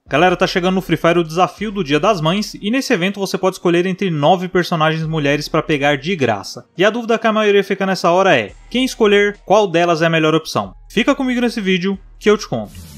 Galera, tá chegando no Free Fire o desafio do Dia das Mães e nesse evento você pode escolher entre 9 personagens mulheres para pegar de graça. E a dúvida que a maioria fica nessa hora é, quem escolher, qual delas é a melhor opção? Fica comigo nesse vídeo que eu te conto.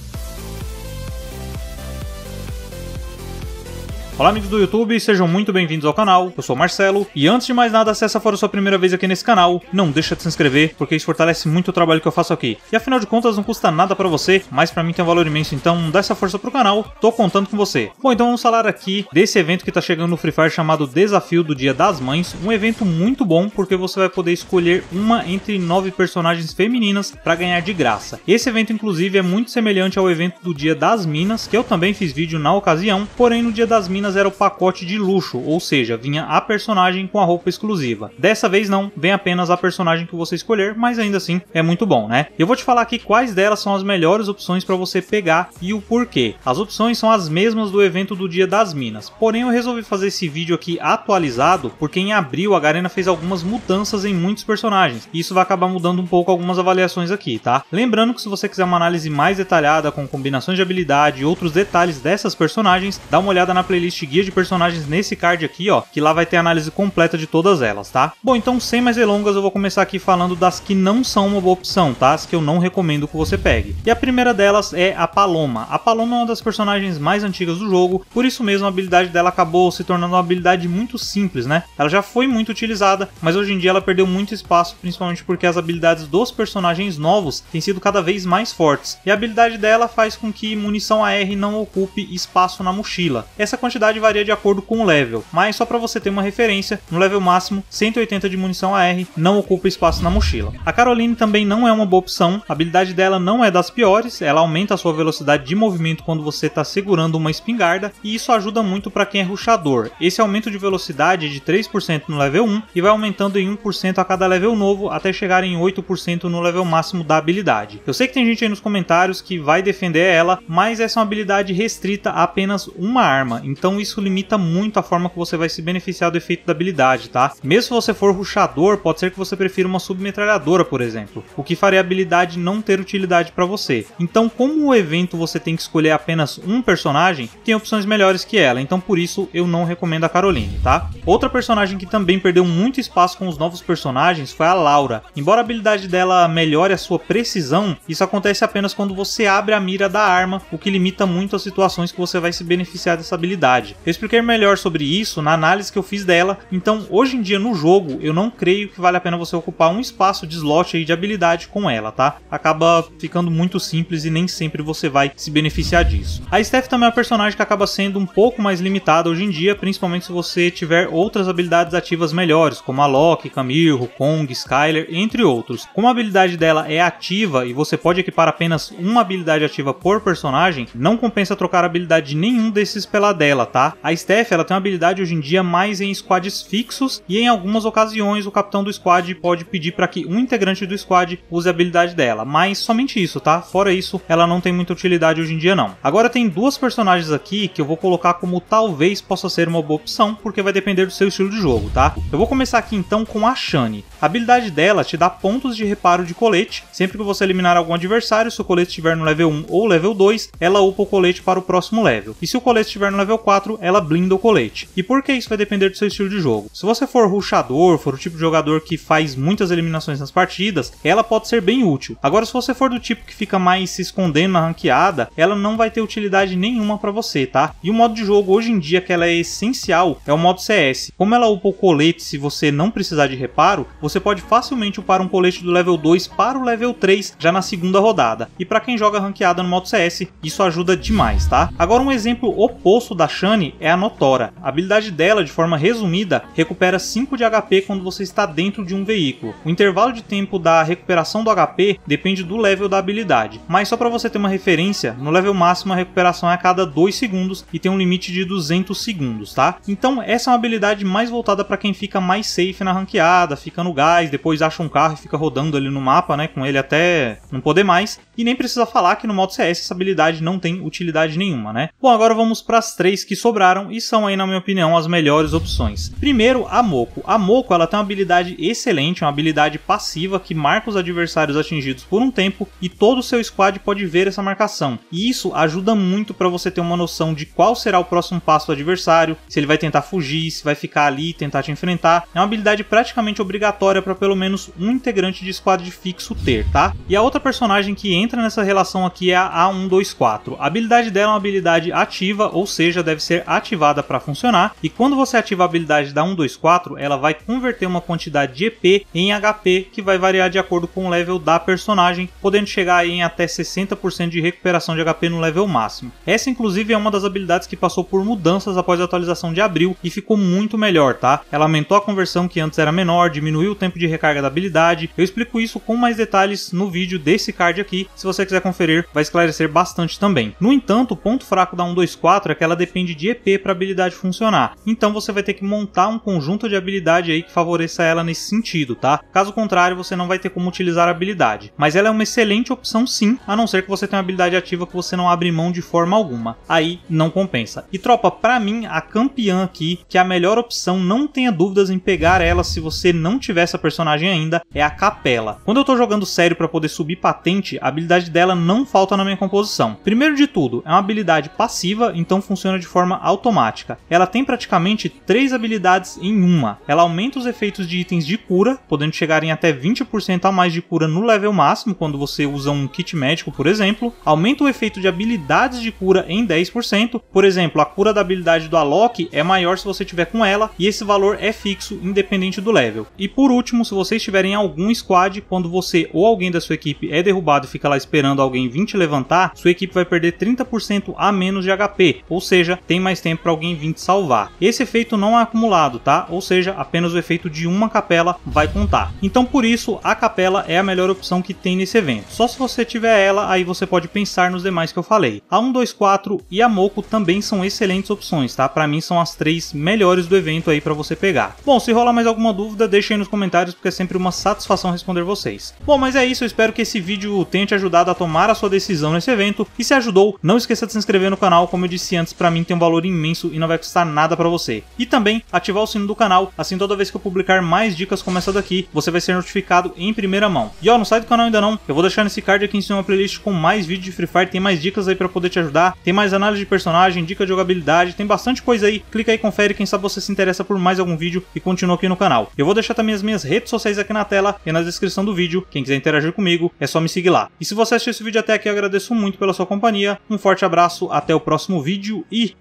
Olá amigos do YouTube, sejam muito bem-vindos ao canal, eu sou o Marcelo, e antes de mais nada, se essa for a sua primeira vez aqui nesse canal, não deixa de se inscrever, porque isso fortalece muito o trabalho que eu faço aqui. E afinal de contas não custa nada pra você, mas pra mim tem um valor imenso, então dá essa força pro canal, tô contando com você. Bom, então vamos falar aqui desse evento que tá chegando no Free Fire chamado Desafio do Dia das Mães, um evento muito bom, porque você vai poder escolher uma entre 9 personagens femininas pra ganhar de graça. Esse evento inclusive é muito semelhante ao evento do Dia das Minas, que eu também fiz vídeo na ocasião, porém no Dia das Minas era o pacote de luxo, ou seja, vinha a personagem com a roupa exclusiva. Dessa vez não, vem apenas a personagem que você escolher, mas ainda assim é muito bom, né? Eu vou te falar aqui quais delas são as melhores opções para você pegar e o porquê. As opções são as mesmas do evento do Dia das Minas, porém eu resolvi fazer esse vídeo aqui atualizado porque em abril a Garena fez algumas mudanças em muitos personagens, e isso vai acabar mudando um pouco algumas avaliações aqui, tá? Lembrando que se você quiser uma análise mais detalhada com combinações de habilidade e outros detalhes dessas personagens, dá uma olhada na playlist Guia de Personagens nesse card aqui, ó, que lá vai ter a análise completa de todas elas, tá? Bom, então sem mais delongas eu vou começar aqui falando das que não são uma boa opção, tá? As que eu não recomendo que você pegue. E a primeira delas é a Paloma. A Paloma é uma das personagens mais antigas do jogo, por isso mesmo a habilidade dela acabou se tornando uma habilidade muito simples, né? Ela já foi muito utilizada, mas hoje em dia ela perdeu muito espaço, principalmente porque as habilidades dos personagens novos têm sido cada vez mais fortes. E a habilidade dela faz com que munição AR não ocupe espaço na mochila. Essa quantidade varia de acordo com o level, mas só para você ter uma referência, no level máximo 180 de munição AR não ocupa espaço na mochila. A Caroline também não é uma boa opção, a habilidade dela não é das piores, ela aumenta a sua velocidade de movimento quando você está segurando uma espingarda e isso ajuda muito para quem é rushador. Esse aumento de velocidade é de 3% no level 1 e vai aumentando em 1% a cada level novo até chegar em 8% no level máximo da habilidade. Eu sei que tem gente aí nos comentários que vai defender ela, mas essa é uma habilidade restrita a apenas uma arma, então isso limita muito a forma que você vai se beneficiar do efeito da habilidade, tá? Mesmo se você for rushador, pode ser que você prefira uma submetralhadora, por exemplo, o que faria a habilidade não ter utilidade para você. Então, como o evento você tem que escolher apenas um personagem, tem opções melhores que ela, então por isso eu não recomendo a Caroline, tá? Outra personagem que também perdeu muito espaço com os novos personagens foi a Laura. Embora a habilidade dela melhore a sua precisão, isso acontece apenas quando você abre a mira da arma, o que limita muito as situações que você vai se beneficiar dessa habilidade. Eu expliquei melhor sobre isso na análise que eu fiz dela, então hoje em dia no jogo eu não creio que vale a pena você ocupar um espaço de slot aí de habilidade com ela, tá? Acaba ficando muito simples e nem sempre você vai se beneficiar disso. A Steph também é uma personagem que acaba sendo um pouco mais limitada hoje em dia, principalmente se você tiver outras habilidades ativas melhores, como a Loki, Camille, Wukong, Skyler, entre outros. Como a habilidade dela é ativa e você pode equipar apenas uma habilidade ativa por personagem, não compensa trocar a habilidade de nenhum desses pela dela, tá? A Steph, ela tem uma habilidade hoje em dia mais em squads fixos e em algumas ocasiões o capitão do squad pode pedir para que um integrante do squad use a habilidade dela, mas somente isso, tá? Fora isso, ela não tem muita utilidade hoje em dia não. Agora tem duas personagens aqui que eu vou colocar como talvez possa ser uma boa opção, porque vai depender do seu estilo de jogo, tá? Eu vou começar aqui então com a Shani. A habilidade dela te dá pontos de reparo de colete, sempre que você eliminar algum adversário, se o colete estiver no level 1 ou level 2, ela upa o colete para o próximo level, e se o colete estiver no level 4, ela blinda o colete. E por que isso vai depender do seu estilo de jogo? Se você for rushador, for o tipo de jogador que faz muitas eliminações nas partidas, ela pode ser bem útil. Agora, se você for do tipo que fica mais se escondendo na ranqueada, ela não vai ter utilidade nenhuma para você, tá? E o modo de jogo hoje em dia que ela é essencial é o modo CS. Como ela upa o colete se você não precisar de reparo, você pode facilmente upar um colete do level 2 para o level 3 já na segunda rodada. E para quem joga ranqueada no modo CS, isso ajuda demais, tá? Agora um exemplo oposto da Shani é a Notora. A habilidade dela, de forma resumida, recupera 5 de HP quando você está dentro de um veículo. O intervalo de tempo da recuperação do HP depende do level da habilidade, mas só para você ter uma referência, no level máximo a recuperação é a cada 2 segundos e tem um limite de 200 segundos, tá? Então essa é uma habilidade mais voltada para quem fica mais safe na ranqueada, fica no gás, depois acha um carro e fica rodando ali no mapa, né, com ele até não poder mais. e nem precisa falar que no modo CS essa habilidade não tem utilidade nenhuma, né? Bom, agora vamos para as 3 que sobraram e são aí, na minha opinião, as melhores opções. Primeiro, a Moko. A Moko, ela tem uma habilidade excelente, uma habilidade passiva que marca os adversários atingidos por um tempo e todo o seu squad pode ver essa marcação. E isso ajuda muito para você ter uma noção de qual será o próximo passo do adversário, se ele vai tentar fugir, se vai ficar ali e tentar te enfrentar. É uma habilidade praticamente obrigatória para pelo menos um integrante de squad fixo ter, tá? E a outra personagem que entra nessa relação aqui é a A124. A habilidade dela é uma habilidade ativa, ou seja, deve ser ativada para funcionar, e quando você ativa a habilidade da 124, ela vai converter uma quantidade de EP em HP, que vai variar de acordo com o level da personagem, podendo chegar aí em até 60% de recuperação de HP no level máximo. Essa inclusive é uma das habilidades que passou por mudanças após a atualização de abril e ficou muito melhor, tá? Ela aumentou a conversão que antes era menor, diminuiu o tempo de recarga da habilidade. Eu explico isso com mais detalhes no vídeo desse card aqui, se você quiser conferir, vai esclarecer bastante também. No entanto, o ponto fraco da 124 é que ela depende de EP para a habilidade funcionar, então você vai ter que montar um conjunto de habilidade aí que favoreça ela nesse sentido, tá? Caso contrário, você não vai ter como utilizar a habilidade, mas ela é uma excelente opção sim, a não ser que você tenha uma habilidade ativa que você não abre mão de forma alguma, aí não compensa. E tropa, pra mim, a campeã aqui, que é a melhor opção, não tenha dúvidas em pegar ela se você não tiver essa personagem ainda, é a Capela. Quando eu tô jogando sério para poder subir patente, a habilidade dela não falta na minha composição. Primeiro de tudo, é uma habilidade passiva, então funciona de forma automática. Ela tem praticamente 3 habilidades em uma. Ela aumenta os efeitos de itens de cura, podendo chegar em até 20% a mais de cura no level máximo, quando você usa um kit médico, por exemplo. Aumenta o efeito de habilidades de cura em 10%. Por exemplo, a cura da habilidade do Alok é maior se você tiver com ela, e esse valor é fixo, independente do level. E por último, se você estiver em algum squad, quando você ou alguém da sua equipe é derrubado e fica lá esperando alguém vir te levantar, sua equipe vai perder 30% a menos de HP, ou seja, tem mais tempo para alguém vir te salvar. Esse efeito não é acumulado, tá? Ou seja, apenas o efeito de uma capela vai contar. Então por isso, a capela é a melhor opção que tem nesse evento. Só se você tiver ela, aí você pode pensar nos demais que eu falei. A 124 e a Moko também são excelentes opções, tá? Pra mim são as 3 melhores do evento aí pra você pegar. Bom, se rolar mais alguma dúvida, deixa aí nos comentários, porque é sempre uma satisfação responder vocês. Bom, mas é isso, eu espero que esse vídeo tenha te ajudado a tomar a sua decisão nesse evento, e se ajudou, não esqueça de se inscrever no canal, como eu disse antes, pra mim tem um valor imenso e não vai custar nada pra você. E também ativar o sino do canal, assim toda vez que eu publicar mais dicas como essa daqui, você vai ser notificado em primeira mão. E ó, não sai do canal ainda não, eu vou deixar nesse card aqui em cima uma playlist com mais vídeos de Free Fire, tem mais dicas aí pra poder te ajudar, tem mais análise de personagem, dica de jogabilidade, tem bastante coisa aí, clica aí, confere, quem sabe você se interessa por mais algum vídeo e continua aqui no canal. Eu vou deixar também as minhas redes sociais aqui na tela e na descrição do vídeo, quem quiser interagir comigo é só me seguir lá. E se você assistiu esse vídeo até aqui, eu agradeço muito pela sua companhia, um forte abraço, até o próximo vídeo e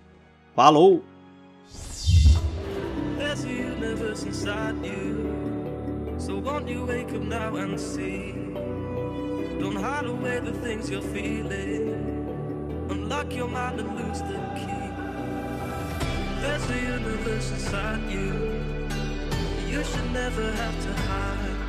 falou! So won't you wake up now and see? Don't hide away the things you're feeling. Unlock your mind and lose the key. There's a universe inside you. You should never have to hide.